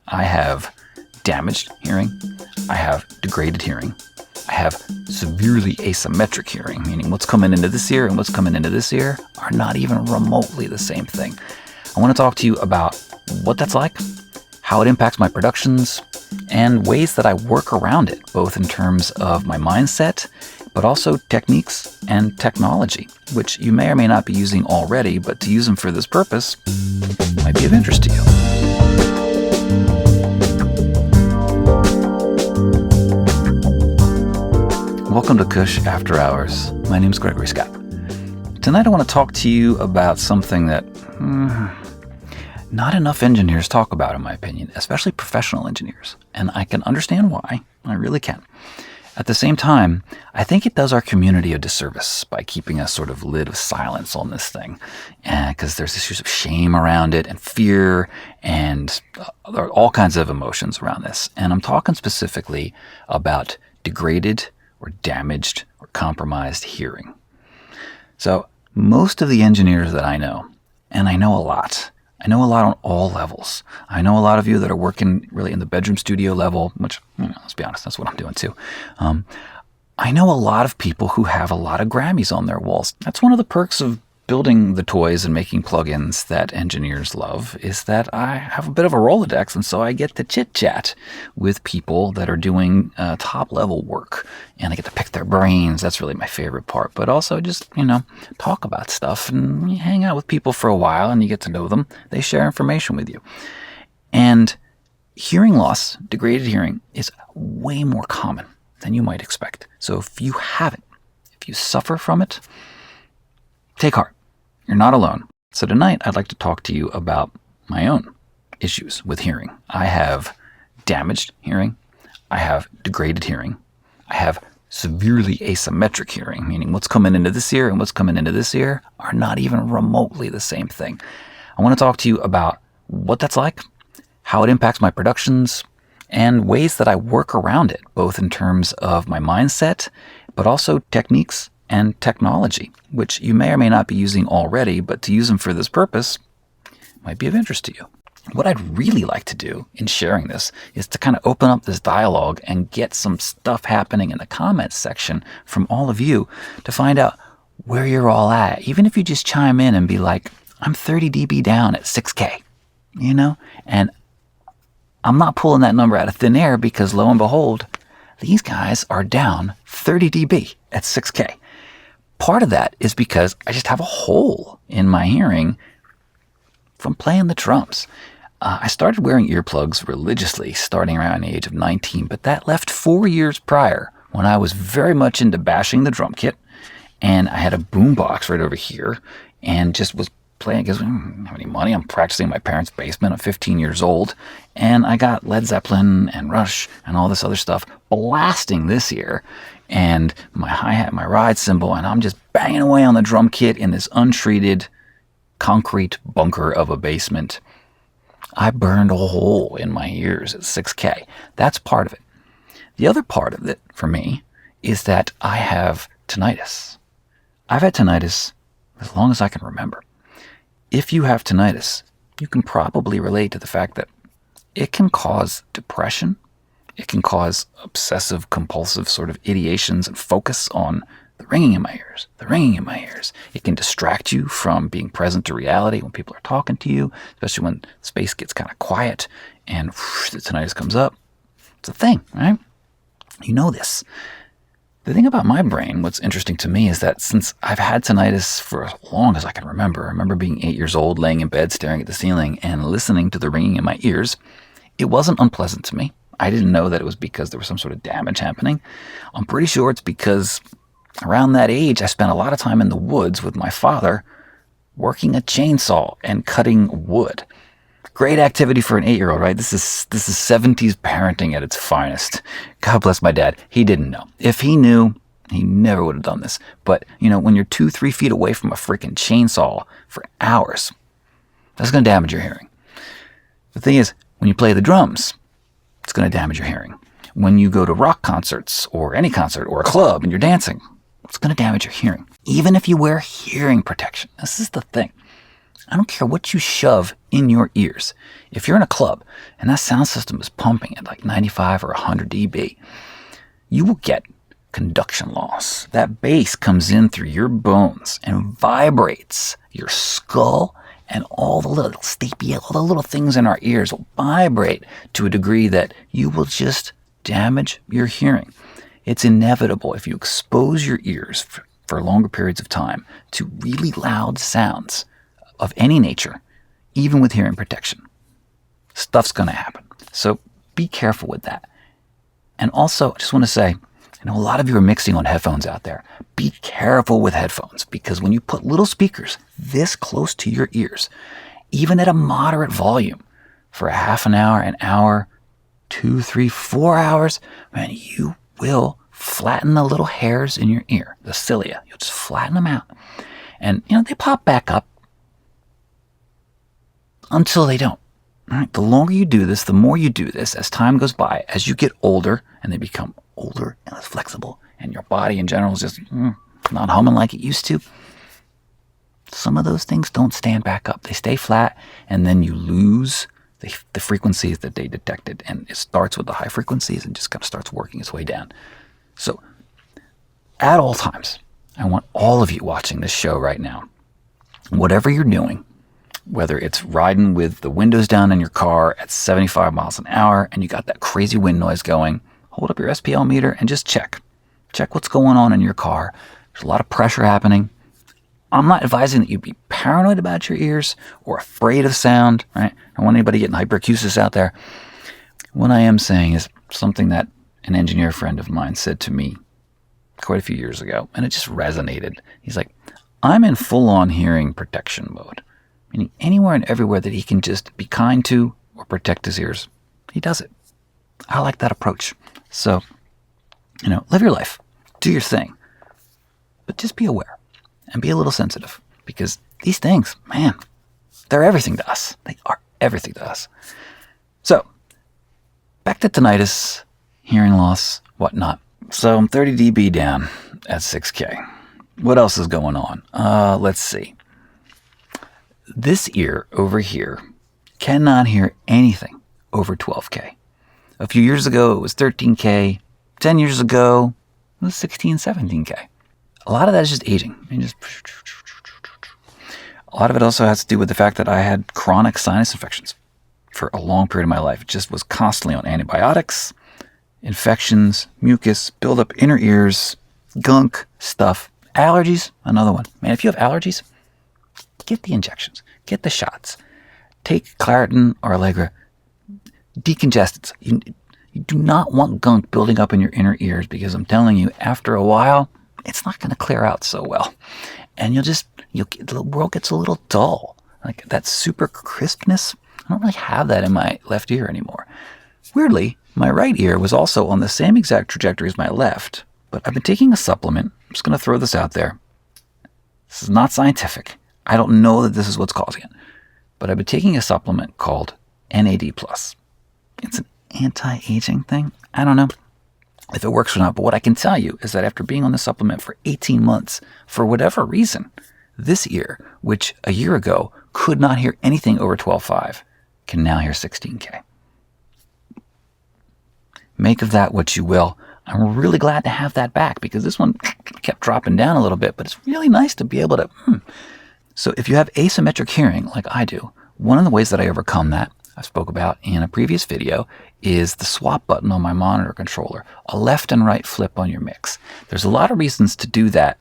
I have damaged hearing. I have degraded hearing. I have severely asymmetric hearing, meaning what's coming into this ear and what's coming into this ear are not even remotely the same thing. I want to talk to you about what that's like, how it impacts my productions, and ways that I work around it, both in terms of my mindset, but also techniques and technology, which you may or may not be using already, but to use them for this purpose might be of interest to you. Welcome to Kush After Hours. My name's Gregory Scott. Tonight I want to talk to you about something that not enough engineers talk about, in my opinion, especially professional engineers. And I can understand why. I really can. At the same time, I think it does our community a disservice by keeping a sort of lid of silence on this thing. Because there's issues of shame around it and fear and there are all kinds of emotions around this. And I'm talking specifically about degraded or damaged or compromised hearing. So most of the engineers that I know, and I know a lot on all levels. I know a lot of you that are working really in the bedroom studio level, which, let's be honest, that's what I'm doing too. I know a lot of people who have a lot of Grammys on their walls. That's one of the perks of building the toys and making plugins that engineers love, is that I have a bit of a Rolodex, and so I get to chit-chat with people that are doing top-level work, and I get to pick their brains. That's really my favorite part, but also just, talk about stuff, and you hang out with people for a while, and you get to know them. They share information with you. And hearing loss, degraded hearing, is way more common than you might expect. So if you have it, if you suffer from it, take heart. You're not alone. So tonight, I'd like to talk to you about my own issues with hearing. I have damaged hearing. I have degraded hearing. I have severely asymmetric hearing, meaning what's coming into this ear and what's coming into this ear are not even remotely the same thing. I want to talk to you about what that's like, how it impacts my productions, and ways that I work around it, both in terms of my mindset, but also techniques and technology, which you may or may not be using already, but to use them for this purpose might be of interest to you. What I'd really like to do in sharing this is to kind of open up this dialogue and get some stuff happening in the comments section from all of you to find out where you're all at. Even if you just chime in and be like, I'm 30 dB down at 6K, and I'm not pulling that number out of thin air, because lo and behold, these guys are down 30 dB at 6K. Part of that is because I just have a hole in my hearing from playing the drums. I started wearing earplugs religiously starting around the age of 19, but that left 4 years prior when I was very much into bashing the drum kit, and I had a boombox right over here and just was playing because I didn't have any money. I'm practicing in my parents' basement. I'm 15 years old, and I got Led Zeppelin and Rush and all this other stuff blasting this ear, and my hi-hat, my ride cymbal, and I'm just banging away on the drum kit in this untreated concrete bunker of a basement. I burned a hole in my ears at 6K. That's part of it. The other part of it for me is that I have tinnitus. I've had tinnitus as long as I can remember. If you have tinnitus, you can probably relate to the fact that it can cause depression. It can cause obsessive compulsive sort of ideations and focus on the ringing in my ears, the ringing in my ears. It can distract you from being present to reality when people are talking to you, especially when space gets kind of quiet and the tinnitus comes up. It's a thing, right? You know this. The thing about my brain, what's interesting to me, is that since I've had tinnitus for as long as I can remember, I remember being 8 years old, laying in bed, staring at the ceiling, and listening to the ringing in my ears, it wasn't unpleasant to me. I didn't know that it was because there was some sort of damage happening. I'm pretty sure it's because around that age, I spent a lot of time in the woods with my father working a chainsaw and cutting wood. Great activity for an 8-year-old, right? This is 70s parenting at its finest. God bless my dad. He didn't know. If he knew, he never would have done this. But, when you're 2-3 feet away from a freaking chainsaw for hours, that's going to damage your hearing. The thing is, when you play the drums, it's going to damage your hearing. When you go to rock concerts or any concert or a club and you're dancing, it's going to damage your hearing. Even if you wear hearing protection. This is the thing. I don't care what you shove in your ears. If you're in a club and that sound system is pumping at like 95 or 100 dB, you will get conduction loss. That bass comes in through your bones and vibrates your skull, and all the little stapes, all the little things in our ears will vibrate to a degree that you will just damage your hearing. It's inevitable if you expose your ears for longer periods of time to really loud sounds of any nature, even with hearing protection. Stuff's going to happen. So be careful with that. And also, I just want to say, I know a lot of you are mixing on headphones out there. Be careful with headphones, because when you put little speakers this close to your ears, even at a moderate volume, for a half an hour, 2, 3, 4 hours, man, you will flatten the little hairs in your ear, the cilia. You'll just flatten them out. And, they pop back up until they don't. All right? The longer you do this, the more you do this, as time goes by, as you get older and they become older and less flexible, and your body in general is just not humming like it used to, some of those things don't stand back up. They stay flat, and then you lose the frequencies that they detected. And it starts with the high frequencies and just kind of starts working its way down. So at all times, I want all of you watching this show right now, whatever you're doing, whether it's riding with the windows down in your car at 75 miles an hour and you got that crazy wind noise going, hold up your SPL meter and just check. Check what's going on in your car. There's a lot of pressure happening. I'm not advising that you be paranoid about your ears or afraid of sound, right? I don't want anybody getting hyperacusis out there. What I am saying is something that an engineer friend of mine said to me quite a few years ago, and it just resonated. He's like, I'm in full-on hearing protection mode, meaning anywhere and everywhere that he can just be kind to or protect his ears, he does it. I like that approach. So, live your life, do your thing, but just be aware and be a little sensitive, because these things, man, they're everything to us. They are everything to us. So, back to tinnitus, hearing loss, whatnot. So I'm 30 dB down at 6K. What else is going on? Let's see. This ear over here cannot hear anything over 12K. A few years ago, it was 13K. 10 years ago, it was 16, 17K. A lot of that is just aging. A lot of it also has to do with the fact that I had chronic sinus infections for a long period of my life. It just was constantly on antibiotics, infections, mucus, buildup inner ears, gunk, stuff. Allergies, another one. Man, if you have allergies, get the injections. Get the shots. Take Claritin or Allegra. Decongestants. You do not want gunk building up in your inner ears, because I'm telling you, after a while, it's not going to clear out so well. And the world gets a little dull. Like that super crispness, I don't really have that in my left ear anymore. Weirdly, my right ear was also on the same exact trajectory as my left, but I've been taking a supplement. I'm just going to throw this out there. This is not scientific. I don't know that this is what's causing it, but I've been taking a supplement called NAD+. It's an anti-aging thing. I don't know if it works or not, but what I can tell you is that after being on the supplement for 18 months, for whatever reason, this ear, which a year ago could not hear anything over 12.5, can now hear 16K. Make of that what you will. I'm really glad to have that back, because this one kept dropping down a little bit, but it's really nice to be able to. So if you have asymmetric hearing like I do, one of the ways that I overcome that, I spoke about in a previous video, is the swap button on my monitor controller, a left and right flip on your mix. There's a lot of reasons to do that.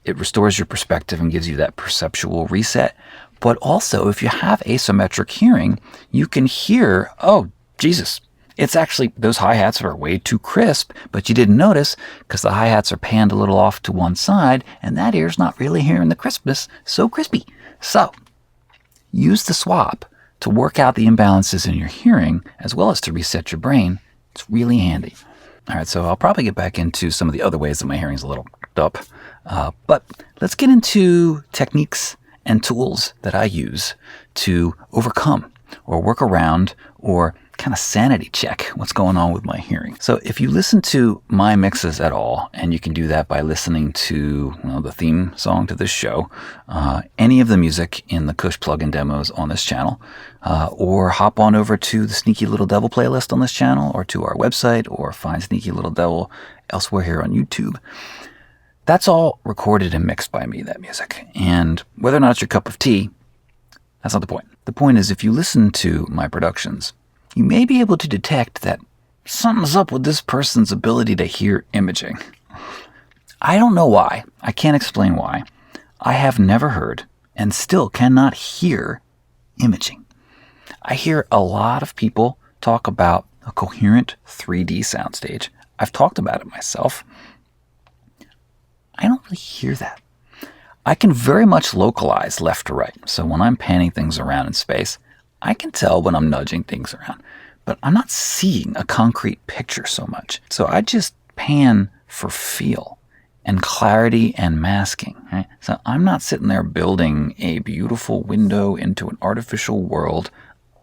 It restores your perspective and gives you that perceptual reset. But also, if you have asymmetric hearing, you can hear, oh, Jesus, it's actually, those hi-hats are way too crisp, but you didn't notice because the hi-hats are panned a little off to one side, and that ear's not really hearing the crispness so crispy. So, use the swap to work out the imbalances in your hearing, as well as to reset your brain. It's really handy. All right, so I'll probably get back into some of the other ways that my hearing's a little up. But let's get into techniques and tools that I use to overcome or work around or kind of sanity check what's going on with my hearing. So if you listen to my mixes at all, and you can do that by listening to the theme song to this show, any of the music in the Kush plugin demos on this channel, or hop on over to the Sneaky Little Devil playlist on this channel, or to our website, or find Sneaky Little Devil elsewhere here on YouTube. That's all recorded and mixed by me, that music. And whether or not it's your cup of tea, that's not the point. The point is, if you listen to my productions, you may be able to detect that something's up with this person's ability to hear imaging. I don't know why. I can't explain why. I have never heard and still cannot hear imaging. I hear a lot of people talk about a coherent 3D soundstage. I've talked about it myself. I don't really hear that. I can very much localize left to right. So when I'm panning things around in space, I can tell when I'm nudging things around, but I'm not seeing a concrete picture so much. So I just pan for feel and clarity and masking. Right? So I'm not sitting there building a beautiful window into an artificial world.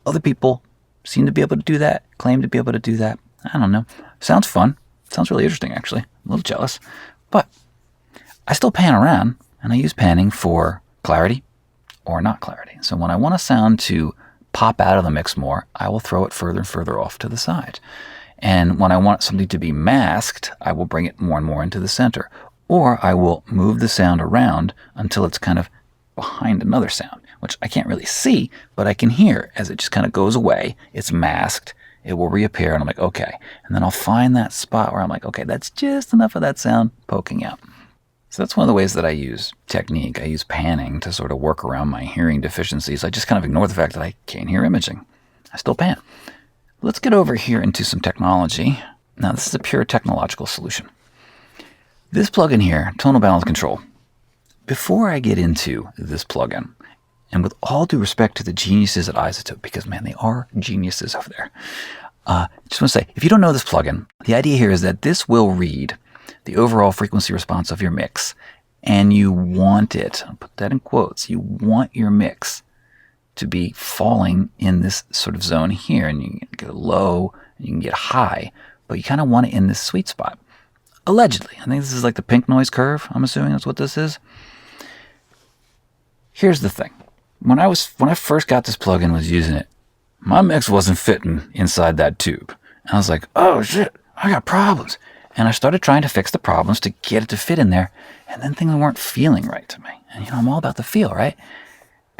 Other people seem to be able to do that, claim to be able to do that. I don't know. Sounds fun. Sounds really interesting, actually. I'm a little jealous. But I still pan around, and I use panning for clarity or not clarity. So when I want a sound to pop out of the mix more, I will throw it further and further off to the side. And when I want something to be masked, I will bring it more and more into the center. Or I will move the sound around until it's kind of behind another sound, which I can't really see, but I can hear as it just kind of goes away. It's masked. It will reappear, and I'm like, okay. And then I'll find that spot where I'm like, okay, that's just enough of that sound poking out. So that's one of the ways that I use technique. I use panning to sort of work around my hearing deficiencies. I just kind of ignore the fact that I can't hear imaging. I still pan. Let's get over here into some technology. Now, this is a pure technological solution. This plugin here, tonal balance control. Before I get into this plugin, and with all due respect to the geniuses at Isotope, because man, they are geniuses over there. Just want to say, if you don't know this plugin, the idea here is that this will read the overall frequency response of your mix, and you want it, I'll put that in quotes, you want your mix to be falling in this sort of zone here, and you can get low, and you can get high, but you kind of want it in this sweet spot. Allegedly. I think this is like the pink noise curve, I'm assuming that's what this is. Here's the thing. When I first got this plugin and was using it, my mix wasn't fitting inside that tube. And I was like, oh shit, I got problems. And I started trying to fix the problems to get it to fit in there, and then things weren't feeling right to me. And I'm all about the feel, right?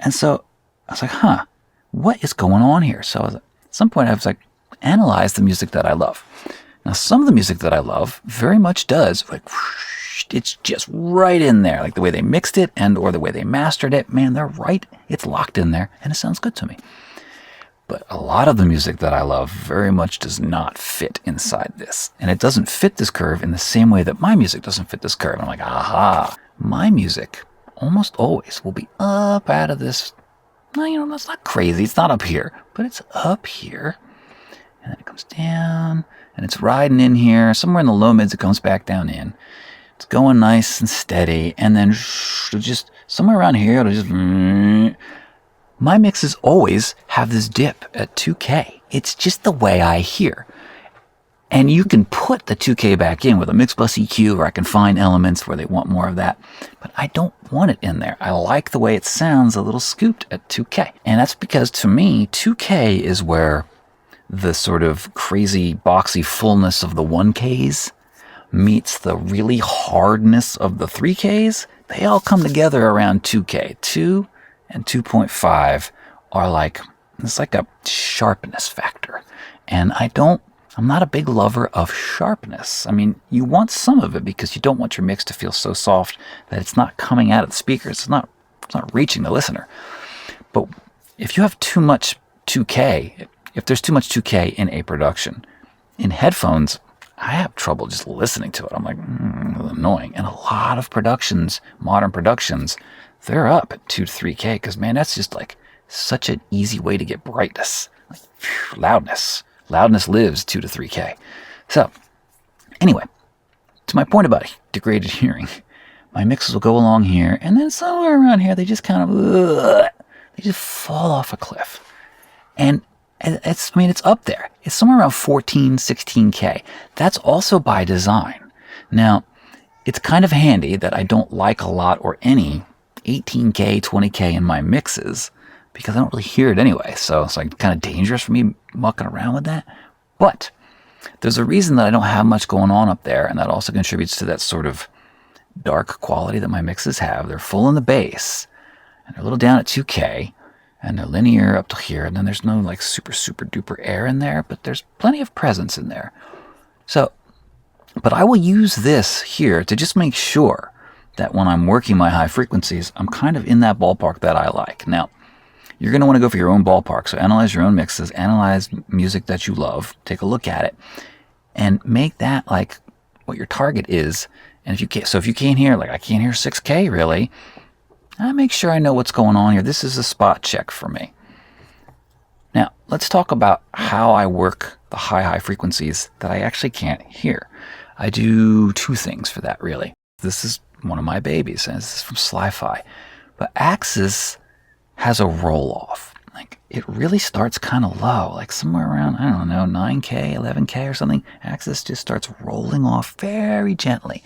And so I was like, what is going on here? So at some point I was like, analyze the music that I love. Now, some of the music that I love very much does, like, it's just right in there, like the way they mixed it and or the way they mastered it. Man, they're right. It's locked in there, and it sounds good to me. But a lot of the music that I love very much does not fit inside this. And it doesn't fit this curve in the same way that my music doesn't fit this curve. I'm like, aha. My music almost always will be up out of this. No, that's not crazy. It's not up here, but it's up here. And then it comes down, and it's riding in here. Somewhere in the low mids, it comes back down in. It's going nice and steady. And then just somewhere around here, it'll just... My mixes always have this dip at 2K. It's just the way I hear. And you can put the 2K back in with a mix bus EQ, or I can find elements where they want more of that. But I don't want it in there. I like the way it sounds a little scooped at 2K. And that's because, to me, 2K is where the sort of crazy, boxy fullness of the 1Ks meets the really hardness of the 3Ks. They all come together around 2K. 2 and 2.5 are like, it's like a sharpness factor. And I'm not a big lover of sharpness. I mean, you want some of it because you don't want your mix to feel so soft that it's not coming out of the speakers. It's not reaching the listener. But if you have too much 2K, if there's too much 2K in a production, in headphones, I have trouble just listening to it. I'm like, annoying. And a lot of productions, modern productions, they're up at 2 to 3K because, man, that's just like such an easy way to get brightness. Like, loudness. Loudness lives 2 to 3K. So, anyway, to my point about degraded hearing, my mixes will go along here, and then somewhere around here, they just kind of, they just fall off a cliff. And it's up there. It's somewhere around 14, 16K. That's also by design. Now, it's kind of handy that I don't like a lot or any 18K, 20K in my mixes because I don't really hear it anyway. So it's like kind of dangerous for me mucking around with that. But there's a reason that I don't have much going on up there, and that also contributes to that sort of dark quality that my mixes have. They're full in the bass, and they're a little down at 2K, and they're linear up to here, and then there's no like super, super duper air in there, but there's plenty of presence in there. So, but I will use this here to just make sure that when I'm working my high frequencies, I'm kind of in that ballpark that I like. Now, you're going to want to go for your own ballpark. So analyze your own mixes, analyze music that you love, take a look at it, and make that like what your target is. And if you can't hear, like I can't hear 6K really, I make sure I know what's going on here. This is a spot check for me. Now, let's talk about how I work the high frequencies that I actually can't hear. I do two things for that, really. This is one of my babies, and this is from Sli-Fi. But Axis has a roll-off. Like, it really starts kind of low, like somewhere around, I don't know, 9K, 11K or something. Axis just starts rolling off very gently.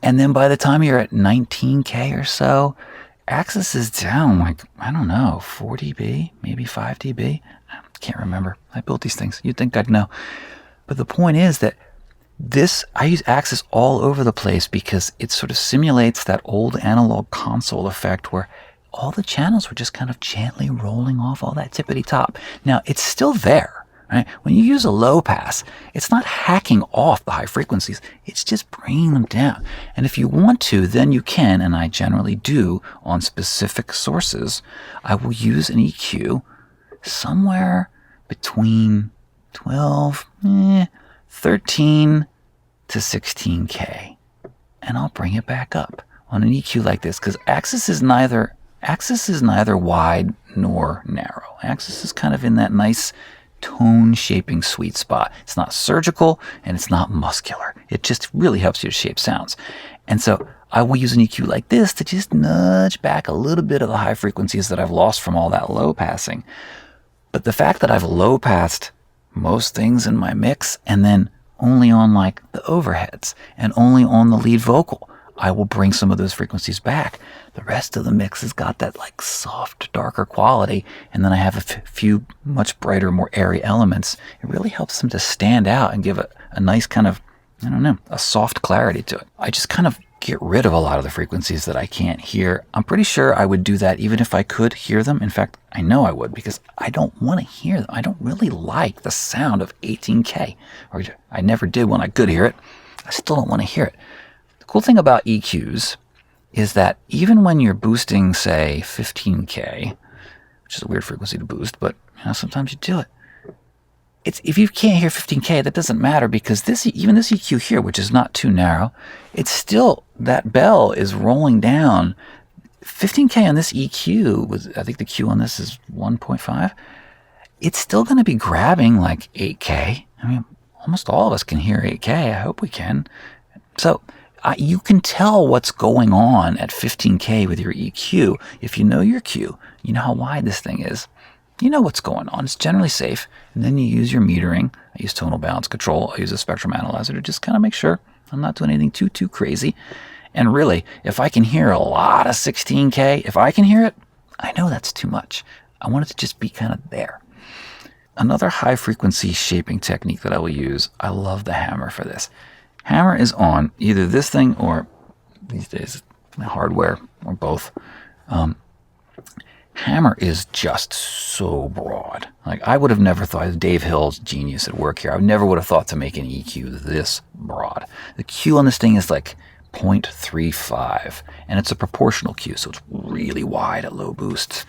And then by the time you're at 19K or so, Axis is down like, I don't know, 4 dB, maybe 5 dB. I can't remember. I built these things. You'd think I'd know. But the point is that I use Axis all over the place because it sort of simulates that old analog console effect where all the channels were just kind of gently rolling off all that tippity top. Now, it's still there, right? When you use a low pass, it's not hacking off the high frequencies. It's just bringing them down. And if you want to, then you can, and I generally do on specific sources, I will use an EQ somewhere between 13 to 16K. And I'll bring it back up on an EQ like this because Axis is neither wide nor narrow. Axis is kind of in that nice tone shaping sweet spot. It's not surgical and it's not muscular. It just really helps you to shape sounds. And so I will use an EQ like this to just nudge back a little bit of the high frequencies that I've lost from all that low passing. But the fact that I've low passed most things in my mix and then only on like the overheads and only on the lead vocal, I will bring some of those frequencies back. The rest of the mix has got that like soft, darker quality, and then I have a few much brighter, more airy elements. It really helps them to stand out and give it a nice kind of, I don't know, a soft clarity to it. I just kind of get rid of a lot of the frequencies that I can't hear. I'm pretty sure I would do that even if I could hear them. In fact, I know I would because I don't want to hear them. I don't really like the sound of 18K, or I never did when I could hear it. I still don't want to hear it. The cool thing about EQs is that even when you're boosting, say, 15K, which is a weird frequency to boost, but sometimes you do it. If you can't hear 15K, that doesn't matter because even this EQ here, which is not too narrow, it's still, that bell is rolling down. 15K on this EQ, I think the Q on this is 1.5. It's still going to be grabbing like 8K. I mean, almost all of us can hear 8K. I hope we can. So you can tell what's going on at 15K with your EQ. If you know your Q, you know how wide this thing is. You know what's going on. It's generally safe. And then you use your metering. I use tonal balance control. I use a spectrum analyzer to just kind of make sure I'm not doing anything too crazy. And really, if I can hear a lot of 16K, if I can hear it, I know that's too much. I want it to just be kind of there. Another high frequency shaping technique that I will use, I love the hammer for this. Hammer is on either this thing or these days hardware or both. Hammer is just so broad. Like I would have never thought, Dave Hill's genius at work here, I never would have thought to make an EQ this broad. The Q on this thing is like 0.35 and it's a proportional Q, so it's really wide at low boosts.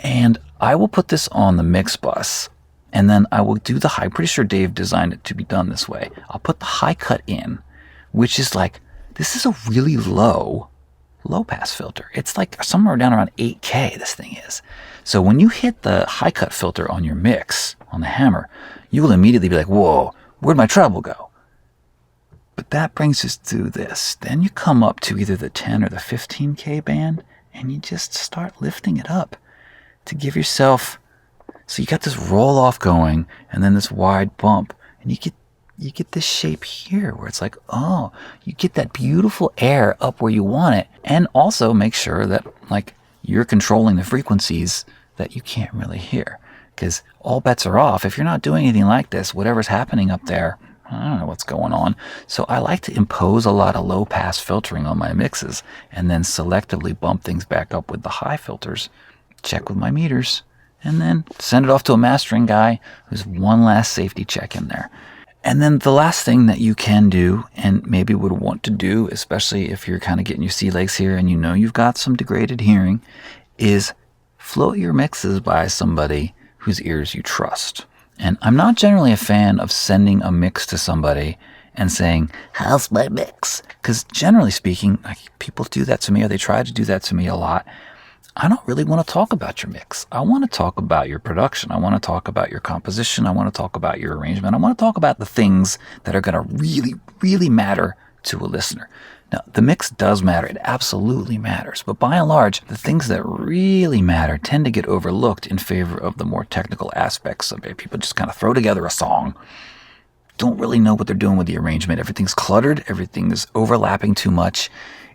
And I will put this on the mix bus and then I will do the high. Pretty sure Dave designed it to be done this way. I'll put the high cut in, which is like, this is a really low pass filter. It's like somewhere down around 8K this thing is. So when you hit the high cut filter on your mix, on the hammer, you will immediately be like, whoa, where'd my treble go? But that brings us to this. Then you come up to either the 10 or the 15K band and you just start lifting it up to give yourself So you got this roll off going and then this wide bump, and you get this shape here where it's like, oh, you get that beautiful air up where you want it, and also make sure that like you're controlling the frequencies that you can't really hear, because all bets are off. If you're not doing anything like this, whatever's happening up there, I don't know what's going on. So I like to impose a lot of low pass filtering on my mixes and then selectively bump things back up with the high filters, check with my meters, and then send it off to a mastering guy who's one last safety check in there. And then the last thing that you can do, and maybe would want to do, especially if you're kind of getting your sea legs here and you know you've got some degraded hearing, is float your mixes by somebody whose ears you trust. And I'm not generally a fan of sending a mix to somebody and saying, how's my mix? Because generally speaking, like, people do that to me, or they try to do that to me a lot. I don't really want to talk about your mix. I want to talk about your production. I want to talk about your composition. I want to talk about your arrangement. I want to talk about the things that are going to really, really matter to a listener. Now, the mix does matter. It absolutely matters. But by and large, the things that really matter tend to get overlooked in favor of the more technical aspects of it. People just kind of throw together a song, don't really know what they're doing with the arrangement. Everything's cluttered. Everything is overlapping too much.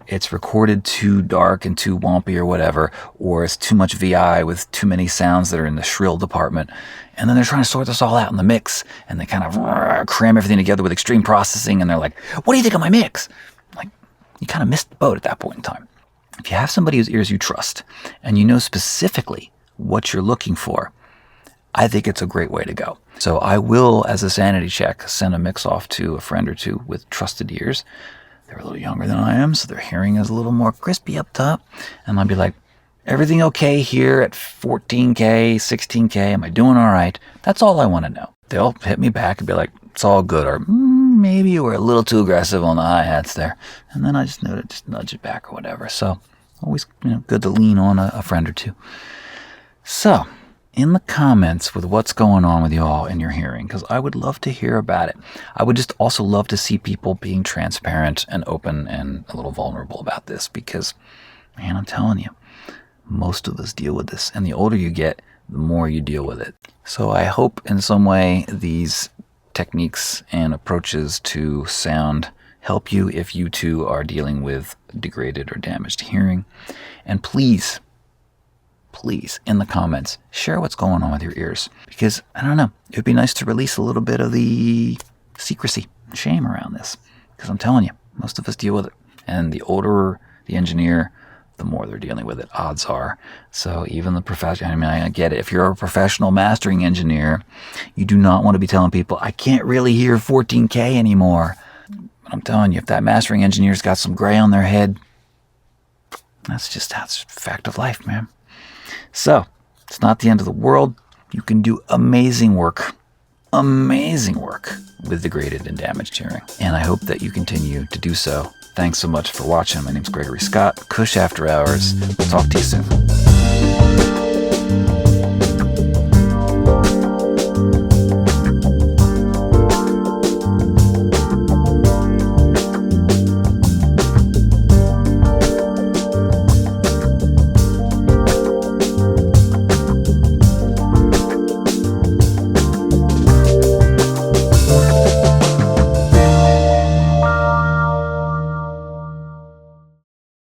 It's recorded too dark and too wompy or whatever, or it's too much VI with too many sounds that are in the shrill department. And then they're trying to sort this all out in the mix, and they kind of cram everything together with extreme processing, and they're like, what do you think of my mix? Like, you kind of missed the boat at that point in time. If you have somebody whose ears you trust, and you know specifically what you're looking for, I think it's a great way to go. So I will, as a sanity check, send a mix off to a friend or two with trusted ears. They're a little younger than I am, so their hearing is a little more crispy up top. And I'll be like, everything okay here at 14K, 16K? Am I doing all right? That's all I want to know. They'll hit me back and be like, it's all good. Or maybe you were a little too aggressive on the hi-hats there. And then I just know to just nudge it back or whatever. So always good to lean on a friend or two. So in the comments with what's going on with y'all in your hearing, because I would love to hear about it. I would just also love to see people being transparent and open and a little vulnerable about this, because, man, I'm telling you, most of us deal with this. And the older you get, the more you deal with it. So I hope in some way these techniques and approaches to sound help you if you too are dealing with degraded or damaged hearing. And please, in the comments, share what's going on with your ears. Because, I don't know, it would be nice to release a little bit of the secrecy and shame around this. Because I'm telling you, most of us deal with it. And the older the engineer, the more they're dealing with it, odds are. So even the professional, I get it. If you're a professional mastering engineer, you do not want to be telling people, I can't really hear 14K anymore. But I'm telling you, if that mastering engineer's got some gray on their head, that's a fact of life, man. So, it's not the end of the world. You can do amazing work with degraded and damaged hearing. And I hope that you continue to do so. Thanks so much for watching. My name's Gregory Scott, Kush After Hours. We'll talk to you soon.